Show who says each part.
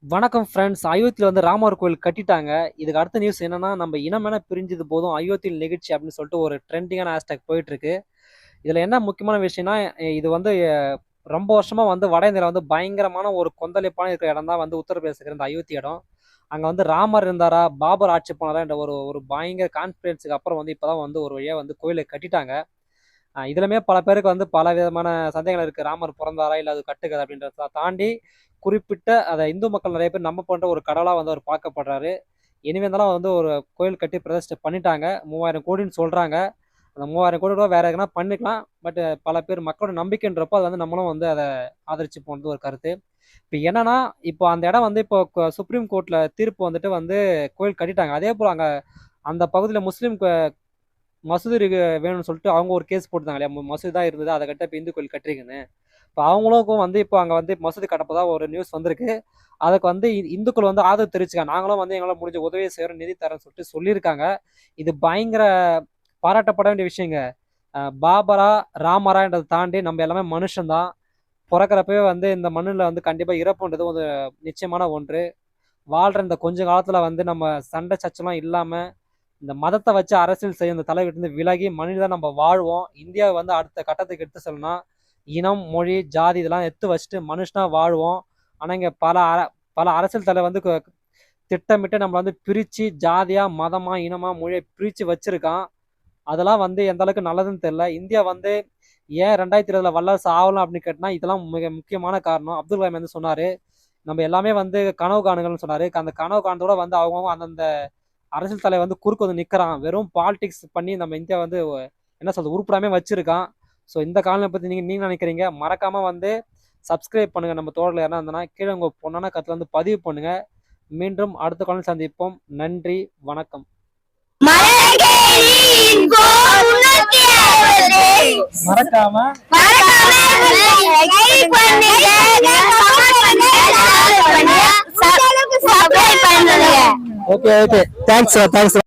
Speaker 1: வணக்கம் ஃப்ரெண்ட்ஸ். அயோத்தியில வந்து ராமர் கோயில் கட்டிட்டாங்க. இதுக்கு அடுத்த நியூஸ் என்னன்னா, நம்ம இனம் என பிரிஞ்சது போதும் அயோத்தியில் நிகழ்ச்சி அப்படின்னு சொல்லிட்டு ஒரு ட்ரெண்டிங்கான ஹேஷ்டேக் போயிட்டு இருக்கு. இதுல என்ன முக்கியமான விஷயம்னா, இது வந்து ரொம்ப வருஷமா வந்து வட இந்தியால வந்து பயங்கரமான ஒரு கொந்தளிப்பான இருக்கிற இடம் தான் வந்து உத்தரப்பிரதேசத்துக்கு இருந்த அயோத்தி இடம். அங்க வந்து ராமர் இருந்தாரா, பாபர் ஆட்சி பண்ணாரா என்ற ஒரு ஒரு பயங்கர கான்ஃபிடன்ஸுக்கு அப்புறம் வந்து இப்பதான் வந்து ஒரு வழியா வந்து கோயிலை கட்டிட்டாங்க. இதுலயுமே பல பேருக்கு வந்து பல விதமான சந்தேகங்கள் இருக்கு. ராமர் பிறந்தாரா இல்ல அது கட்டுக்கதை அப்படின்றத தாண்டி குறிப்பிட்ட அதை இந்து மக்கள் நிறைய பேர் நம்ப பண்ற ஒரு கடவுளா வந்து அவர் பார்க்கப்படுறாரு. இனிமே இருந்தாலும் வந்து ஒரு கோயில் கட்டி பிரதிஷ்டை பண்ணிட்டாங்க. 3000 கோடின்னு சொல்றாங்க. அந்த 3000 கோடி ரூபா வேற எதுனா பண்ணிக்கலாம். பட் பல பேர் மக்களோட நம்பிக்கைன்றப்போ அது வந்து நம்மளும் வந்து அதை ஆதரிச்சு போனது ஒரு கருத்து. இப்போ என்னன்னா, இப்போ அந்த இடம் வந்து இப்போ சுப்ரீம் கோர்ட்ல தீர்ப்பு வந்துட்டு வந்து கோயில் கட்டிட்டாங்க. அதே போல அங்க அந்த பகுதியில் முஸ்லீம் மசூதி வேணும்னு சொல்லிட்டு அவங்க ஒரு கேஸ் போட்டுருந்தாங்க இல்லையா, மசூதி தான் இருந்தது அதை கட்ட இப்போ இந்து கோயில் கட்டுறீங்கன்னு. இப்போ அவங்களுக்கும் வந்து இப்போ அங்கே வந்து மசூதி கட்டப்போதா ஒரு நியூஸ் வந்திருக்கு. அதுக்கு வந்து இந்துக்கள் வந்து ஆதரவு தெரிவிச்சுக்காங்க. நாங்களும் வந்து எங்களால் முடிஞ்ச உதவியை செய்கிறோம், நிதி தரேன்னு சொல்லிட்டு சொல்லியிருக்காங்க. இது பயங்கர பாராட்டப்பட வேண்டிய விஷயங்க. பாபரா ராமரான்றதை தாண்டி நம்ம எல்லாமே மனுஷன்தான். பிறக்கிறப்பவே வந்து இந்த மண்ணில் வந்து கண்டிப்பாக இறப்புன்றது ஒரு நிச்சயமான ஒன்று. வாழ்கிற இந்த கொஞ்ச காலத்தில் வந்து நம்ம சண்டை சச்சலாம் இல்லாமல் இந்த மதத்தை வச்சு அரசியல் செய்ய இந்த தலைவிட்டு விலகி மனிதன் நம்ம வாழ்வோம். இந்தியாவை வந்து அடுத்த கட்டத்துக்கு எடுத்து சொல்லணும்னா இனம், மொழி, ஜாதி இதெல்லாம் எடுத்து வச்சுட்டு மனுஷனா வாழ்வோம். ஆனால் இங்கே பல அரசியல் தலை வந்து திட்டமிட்டு நம்ம வந்து பிரித்து ஜாதியா, மதமா, இனமா, மொழியை பிரித்து வச்சிருக்கான். அதெல்லாம் வந்து எந்த அளவுக்கு நல்லதுன்னு தெரியல. இந்தியா வந்து ஏன் 2020 வல்லரசு ஆகலாம் அப்படின்னு கேட்டால் இதெல்லாம் மிக முக்கியமான காரணம். அப்துல் கலாம் வந்து சொன்னார், நம்ம எல்லாமே வந்து கனவு காணுங்கள்னு சொன்னார். அந்த கனவு காணத்தோட வந்து அவங்கவுங்க அந்தந்த அரசியல் தலை வந்து குறுக்கு வந்து நிற்கிறான். வெறும் பாலிடிக்ஸ் பண்ணி நம்ம இந்தியா வந்து என்ன சொல்றது உருப்படாமே வச்சிருக்கான். ஸோ இந்த காலனை பற்றி நீங்கள் நினைக்கிறீங்க? மறக்காமல் வந்து சப்ஸ்கிரைப் பண்ணுங்கள். நம்ம தோழர்கள் யாரா இருந்தனா கீழே உங்கள் பொண்ணான கருத்தில் வந்து பதிவு பண்ணுங்கள். மீண்டும் அடுத்த காலம் சந்திப்போம். நன்றி, வணக்கம். மறக்காம ஓகே தேங்க்ஸ்.